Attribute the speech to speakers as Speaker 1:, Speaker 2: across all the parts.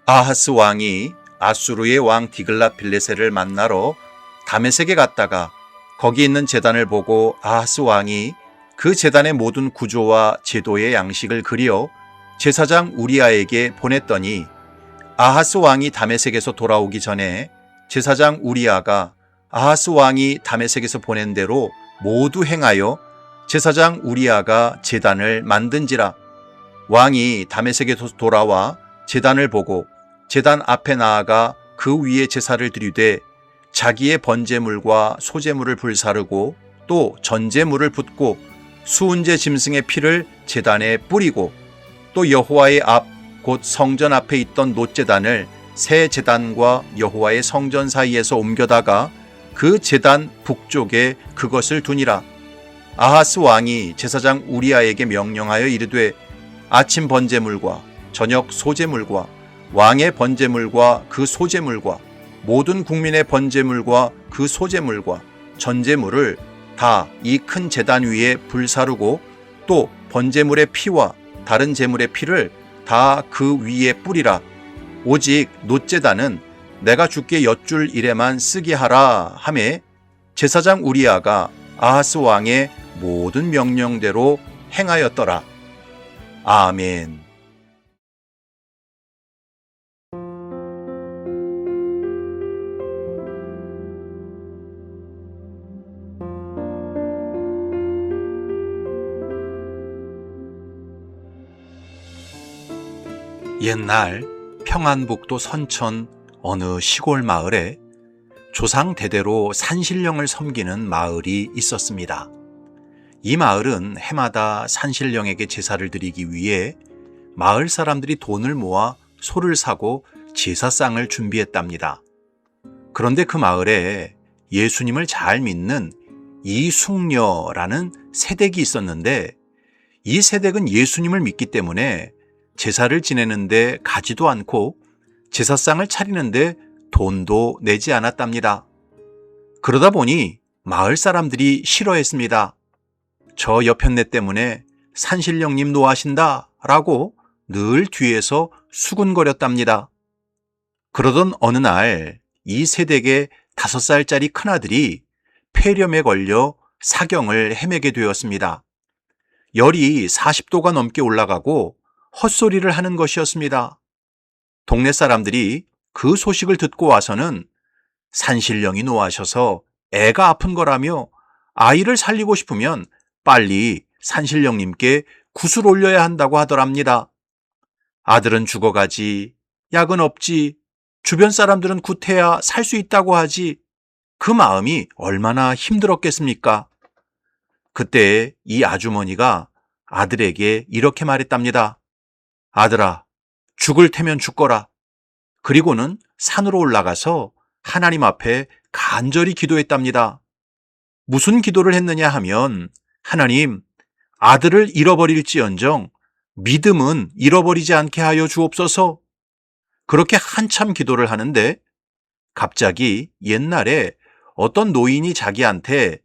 Speaker 1: 아하스 왕이 아수르의 왕 디글랏빌레셀을 만나러 다메섹에 갔다가 거기 있는 제단을 보고 아하스 왕이 그 제단의 모든 구조와 제도의 양식을 그려 제사장 우리아에게 보냈더니 아하스 왕이 다메섹에서 돌아오기 전에 제사장 우리아가 아하스 왕이 다메섹에서 보낸 대로 모두 행하여 제사장 우리아가 제단을 만든지라. 왕이 다메섹에서 돌아와 제단을 보고 제단 앞에 나아가 그 위에 제사를 드리되 자기의 번제물과 소제물을 불사르고 또 전제물을 붓고 수은제 짐승의 피를 제단에 뿌리고 또 여호와의 앞 곧 성전 앞에 있던 놋제단을 새 제단과 여호와의 성전 사이에서 옮겨다가 그 제단 북쪽에 그것을 두니라. 아하스 왕이 제사장 우리아에게 명령하여 이르되 아침 번제물과 저녁 소제물과 왕의 번제물과 그 소제물과 모든 국민의 번제물과 그 소제물과 전제물을 다 이 큰 제단 위에 불사르고 또 번제물의 피와 다른 제물의 피를 다 그 위에 뿌리라. 오직 놋제단은 내가 주께 여쭐 일에만 쓰게 하라 하매 제사장 우리아가 아하스 왕의 모든 명령대로 행하였더라. 아멘. 옛날 평안북도 선천 어느 시골 마을에 조상 대대로 산신령을 섬기는 마을이 있었습니다. 이 마을은 해마다 산신령에게 제사를 드리기 위해 마을 사람들이 돈을 모아 소를 사고 제사상을 준비했답니다. 그런데 그 마을에 예수님을 잘 믿는 이숙녀라는 새댁이 있었는데 이 새댁은 예수님을 믿기 때문에 제사를 지내는데 가지도 않고 제사상을 차리는데 돈도 내지 않았답니다. 그러다 보니 마을 사람들이 싫어했습니다. 저 여편네 때문에 산신령님 노하신다 라고 늘 뒤에서 수군거렸답니다. 그러던 어느 날 이 새댁의 5살짜리 큰아들이 폐렴에 걸려 사경을 헤매게 되었습니다. 열이 40도가 넘게 올라가고 헛소리를 하는 것이었습니다. 동네 사람들이 그 소식을 듣고 와서는 산신령이 노하셔서 애가 아픈 거라며 아이를 살리고 싶으면 빨리 산신령님께 굿을 올려야 한다고 하더랍니다. 아들은 죽어가지, 약은 없지, 주변 사람들은 굿해야 살 수 있다고 하지. 그 마음이 얼마나 힘들었겠습니까? 그때 이 아주머니가 아들에게 이렇게 말했답니다. 아들아, 죽을 테면 죽거라. 그리고는 산으로 올라가서 하나님 앞에 간절히 기도했답니다. 무슨 기도를 했느냐 하면 하나님, 아들을 잃어버릴지언정 믿음은 잃어버리지 않게 하여 주옵소서. 그렇게 한참 기도를 하는데 갑자기 옛날에 어떤 노인이 자기한테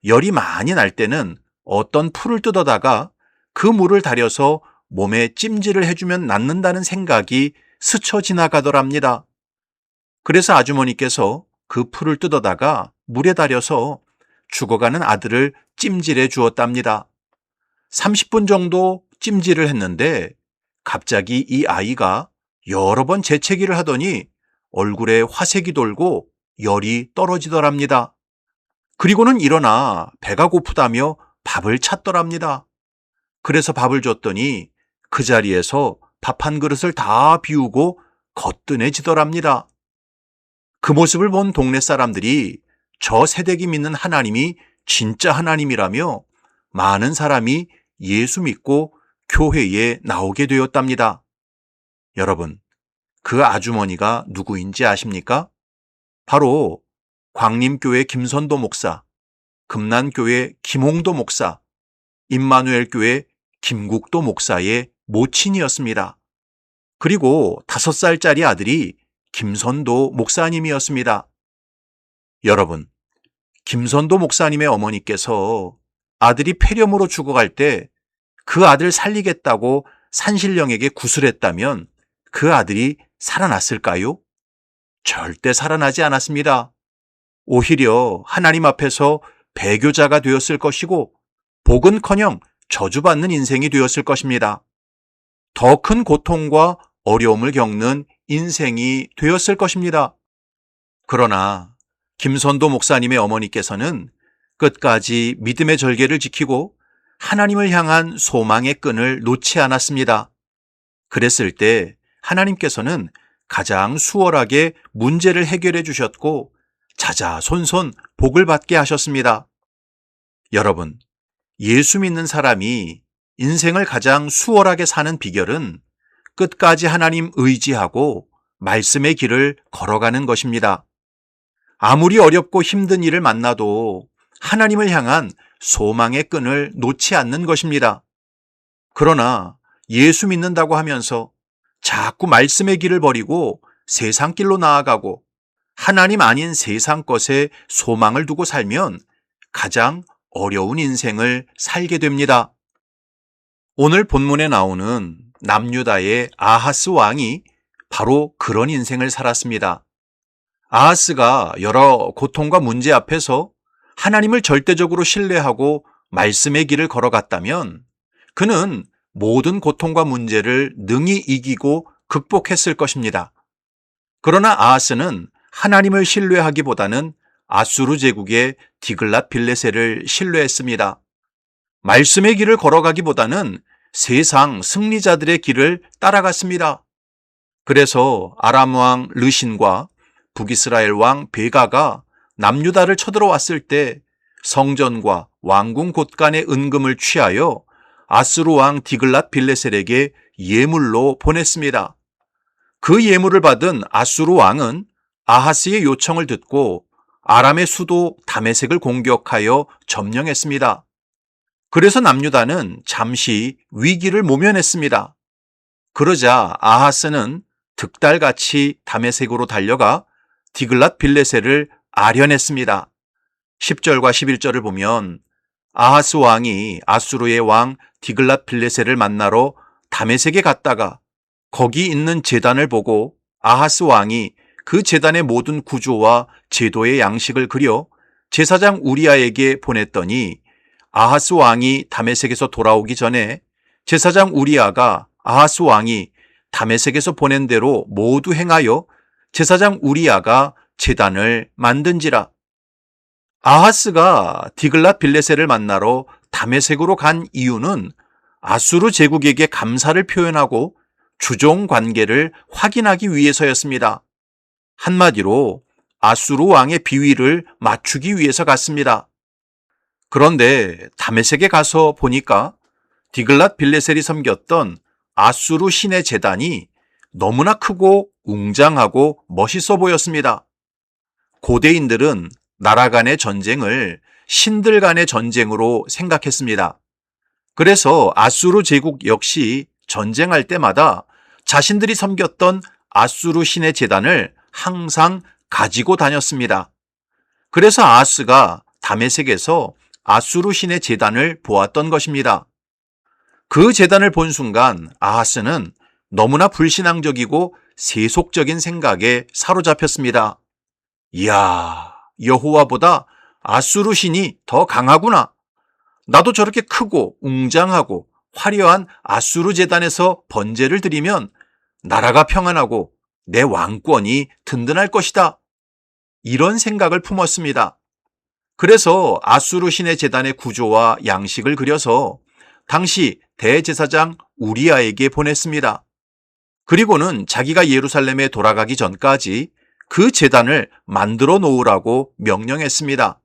Speaker 1: 열이 많이 날 때는 어떤 풀을 뜯어다가 그 물을 달여서 몸에 찜질을 해주면 낫는다는 생각이 스쳐 지나가더랍니다. 그래서 아주머니께서 그 풀을 뜯어다가 물에 달여서 죽어가는 아들을 찜질해 주었답니다. 30분 정도 찜질을 했는데 갑자기 이 아이가 여러 번 재채기를 하더니 얼굴에 화색이 돌고 열이 떨어지더랍니다. 그리고는 일어나 배가 고프다며 밥을 찾더랍니다. 그래서 밥을 줬더니 그 자리에서 밥 한 그릇을 다 비우고 거뜬해지더랍니다. 그 모습을 본 동네 사람들이 저 새댁이 믿는 하나님이 진짜 하나님이라며 많은 사람이 예수 믿고 교회에 나오게 되었답니다. 여러분, 그 아주머니가 누구인지 아십니까? 바로 광림교회 김선도 목사, 금난교회 김홍도 목사, 임마누엘교회 김국도 목사의 모친이었습니다. 그리고 5살짜리 아들이 김선도 목사님이었습니다. 여러분, 김선도 목사님의 어머니께서 아들이 폐렴으로 죽어갈 때 그 아들 살리겠다고 산신령에게 구슬했다면 그 아들이 살아났을까요? 절대 살아나지 않았습니다. 오히려 하나님 앞에서 배교자가 되었을 것이고 복은커녕 저주받는 인생이 되었을 것입니다. 더 큰 고통과 어려움을 겪는 인생이 되었을 것입니다. 그러나 김선도 목사님의 어머니께서는 끝까지 믿음의 절개를 지키고 하나님을 향한 소망의 끈을 놓지 않았습니다. 그랬을 때 하나님께서는 가장 수월하게 문제를 해결해 주셨고 자자손손 복을 받게 하셨습니다. 여러분, 예수 믿는 사람이 인생을 가장 수월하게 사는 비결은 끝까지 하나님 의지하고 말씀의 길을 걸어가는 것입니다. 아무리 어렵고 힘든 일을 만나도 하나님을 향한 소망의 끈을 놓지 않는 것입니다. 그러나 예수 믿는다고 하면서 자꾸 말씀의 길을 버리고 세상 길로 나아가고 하나님 아닌 세상 것에 소망을 두고 살면 가장 어려운 인생을 살게 됩니다. 오늘 본문에 나오는 남유다의 아하스 왕이 바로 그런 인생을 살았습니다. 아하스가 여러 고통과 문제 앞에서 하나님을 절대적으로 신뢰하고 말씀의 길을 걸어갔다면 그는 모든 고통과 문제를 능히 이기고 극복했을 것입니다. 그러나 아하스는 하나님을 신뢰하기보다는 아수르 제국의 디글랏 빌레셀을 신뢰했습니다. 말씀의 길을 걸어가기보다는 세상 승리자들의 길을 따라갔습니다. 그래서 아람 왕 르신과 북이스라엘 왕 베가가 남유다를 쳐들어왔을 때 성전과 왕궁 곳간의 은금을 취하여 아수르 왕 디글랏 빌레셀에게 예물로 보냈습니다. 그 예물을 받은 아수르 왕은 아하스의 요청을 듣고 아람의 수도 다메섹을 공격하여 점령했습니다. 그래서 남유다는 잠시 위기를 모면했습니다. 그러자 아하스는 득달같이 다메섹으로 달려가 디글랏 빌레셀을 아련했습니다. 10절과 11절을 보면 아하스 왕이 아수르의 왕 디글랏 빌레셀을 만나러 다메섹에 갔다가 거기 있는 제단을 보고 아하스 왕이 그 제단의 모든 구조와 제도의 양식을 그려 제사장 우리아에게 보냈더니 아하스 왕이 다메섹에서 돌아오기 전에 제사장 우리아가 아하스 왕이 다메섹에서 보낸 대로 모두 행하여 제사장 우리아가 제단을 만든지라. 아하스가 디글랏 빌레셀을 만나러 다메섹으로 간 이유는 아수르 제국에게 감사를 표현하고 주종 관계를 확인하기 위해서였습니다. 한마디로 아수르 왕의 비위를 맞추기 위해서 갔습니다. 그런데 다메섹에 가서 보니까 디글랏 빌레셀이 섬겼던 아수르 신의 제단이 너무나 크고 웅장하고 멋있어 보였습니다. 고대인들은 나라 간의 전쟁을 신들 간의 전쟁으로 생각했습니다. 그래서 아수르 제국 역시 전쟁할 때마다 자신들이 섬겼던 아수르 신의 제단을 항상 가지고 다녔습니다. 그래서 아하스가 다메섹에서 아수르 신의 제단을 보았던 것입니다. 그 제단을 본 순간 아하스는 너무나 불신앙적이고 세속적인 생각에 사로잡혔습니다. 이야, 여호와보다 아수르 신이 더 강하구나. 나도 저렇게 크고 웅장하고 화려한 아수르 제단에서 번제를 드리면 나라가 평안하고 내 왕권이 든든할 것이다. 이런 생각을 품었습니다. 그래서 아수르 신의 제단의 구조와 양식을 그려서 당시 대제사장 우리아에게 보냈습니다. 그리고는 자기가 예루살렘에 돌아가기 전까지 그 제단을 만들어 놓으라고 명령했습니다.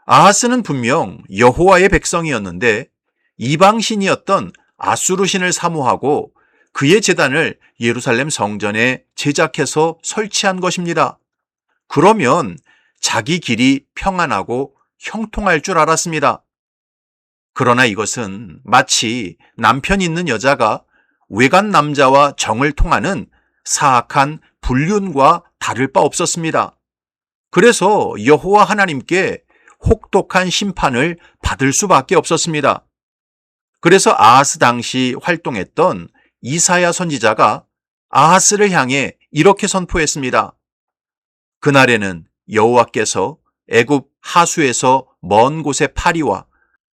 Speaker 1: 아하스는 분명 여호와의 백성이었는데 이방신이었던 아수르 신을 사모하고 그의 제단을 예루살렘 성전에 제작해서 설치한 것입니다. 그러면 자기 길이 평안하고 형통할 줄 알았습니다. 그러나 이것은 마치 남편 있는 여자가 외간 남자와 정을 통하는 사악한 불륜과 다를 바 없었습니다. 그래서 여호와 하나님께 혹독한 심판을 받을 수밖에 없었습니다. 그래서 아하스 당시 활동했던 이사야 선지자가 아하스를 향해 이렇게 선포했습니다. 그날에는 여호와께서 애굽 하수에서 먼 곳의 파리와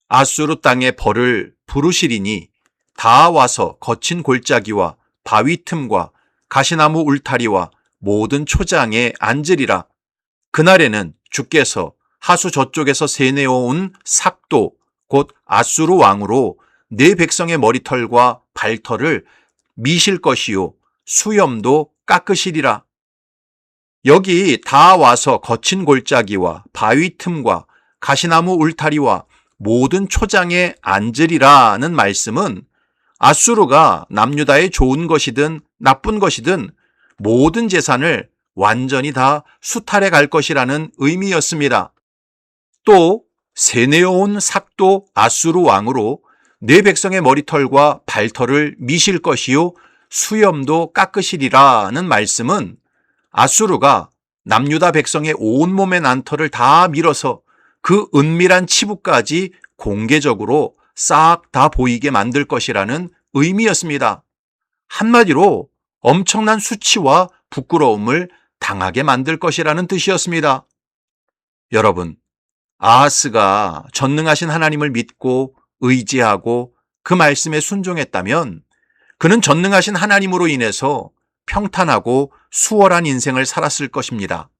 Speaker 1: 아수르 땅의 벌을 부르시리니 다 와서 거친 골짜기와 바위 틈과 가시나무 울타리와 모든 초장에 앉으리라. 그날에는 주께서 하수 저쪽에서 세내어온 삭도 곧 아수르 왕으로 내 백성의 머리털과 발털을 미실 것이요 수염도 깎으시리라. 여기 다 와서 거친 골짜기와 바위 틈과 가시나무 울타리와 모든 초장에 앉으리라는 말씀은 아수르가 남유다의 좋은 것이든 나쁜 것이든 모든 재산을 완전히 다 수탈해 갈 것이라는 의미였습니다. 또 세내어온 삭도 아수르 왕으로 내 백성의 머리털과 발털을 미실 것이요 수염도 깎으시리라는 말씀은 아수르가 남유다 백성의 온몸의 난털을 다 밀어서 그 은밀한 치부까지 공개적으로 싹 다 보이게 만들 것이라는 의미였습니다. 한마디로 엄청난 수치와 부끄러움을 당하게 만들 것이라는 뜻이었습니다. 여러분, 아하스가 전능하신 하나님을 믿고 의지하고 그 말씀에 순종했다면 그는 전능하신 하나님으로 인해서 평탄하고 수월한 인생을 살았을 것입니다.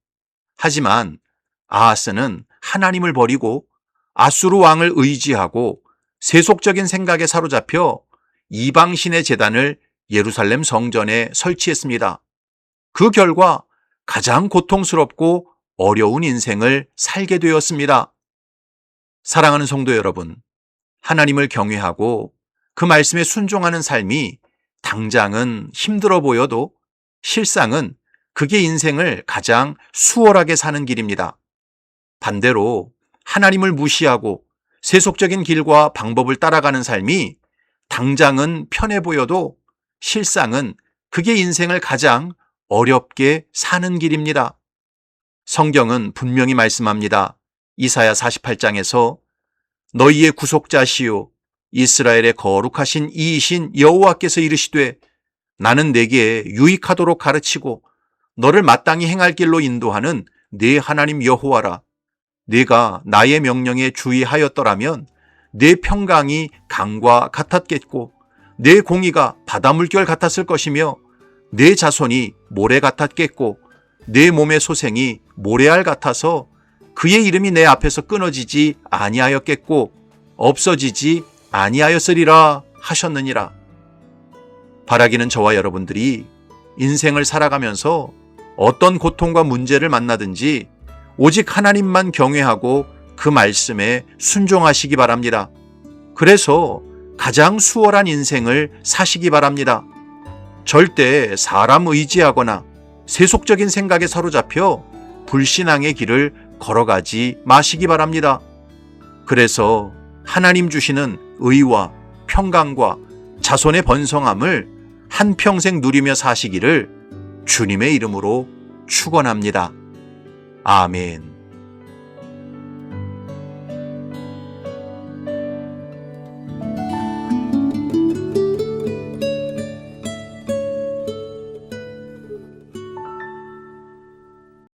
Speaker 1: 하지만 아하스는 하나님을 버리고 아수르 왕을 의지하고 세속적인 생각에 사로잡혀 이방신의 제단을 예루살렘 성전에 설치했습니다. 그 결과 가장 고통스럽고 어려운 인생을 살게 되었습니다. 사랑하는 성도 여러분, 하나님을 경외하고 그 말씀에 순종하는 삶이 당장은 힘들어 보여도 실상은 그게 인생을 가장 수월하게 사는 길입니다. 반대로 하나님을 무시하고 세속적인 길과 방법을 따라가는 삶이 당장은 편해 보여도 실상은 그게 인생을 가장 어렵게 사는 길입니다. 성경은 분명히 말씀합니다. 이사야 48장에서 너희의 구속자시요 이스라엘의 거룩하신 이이신 여호와께서 이르시되 나는 내게 유익하도록 가르치고 너를 마땅히 행할 길로 인도하는 네 하나님 여호와라. 네가 나의 명령에 주의하였더라면 내 평강이 강과 같았겠고 내 공의가 바다 물결 같았을 것이며 내 자손이 모래 같았겠고 내 몸의 소생이 모래알 같아서 그의 이름이 내 앞에서 끊어지지 아니하였겠고 없어지지 아니하였으리라 하셨느니라. 바라기는 저와 여러분들이 인생을 살아가면서 어떤 고통과 문제를 만나든지 오직 하나님만 경외하고 그 말씀에 순종하시기 바랍니다. 그래서 가장 수월한 인생을 사시기 바랍니다. 절대 사람 의지하거나 세속적인 생각에 사로잡혀 불신앙의 길을 걸어가지 마시기 바랍니다. 그래서 하나님 주시는 의와 평강과 자손의 번성함을 한평생 누리며 사시기를 주님의 이름으로 축원합니다. 아멘.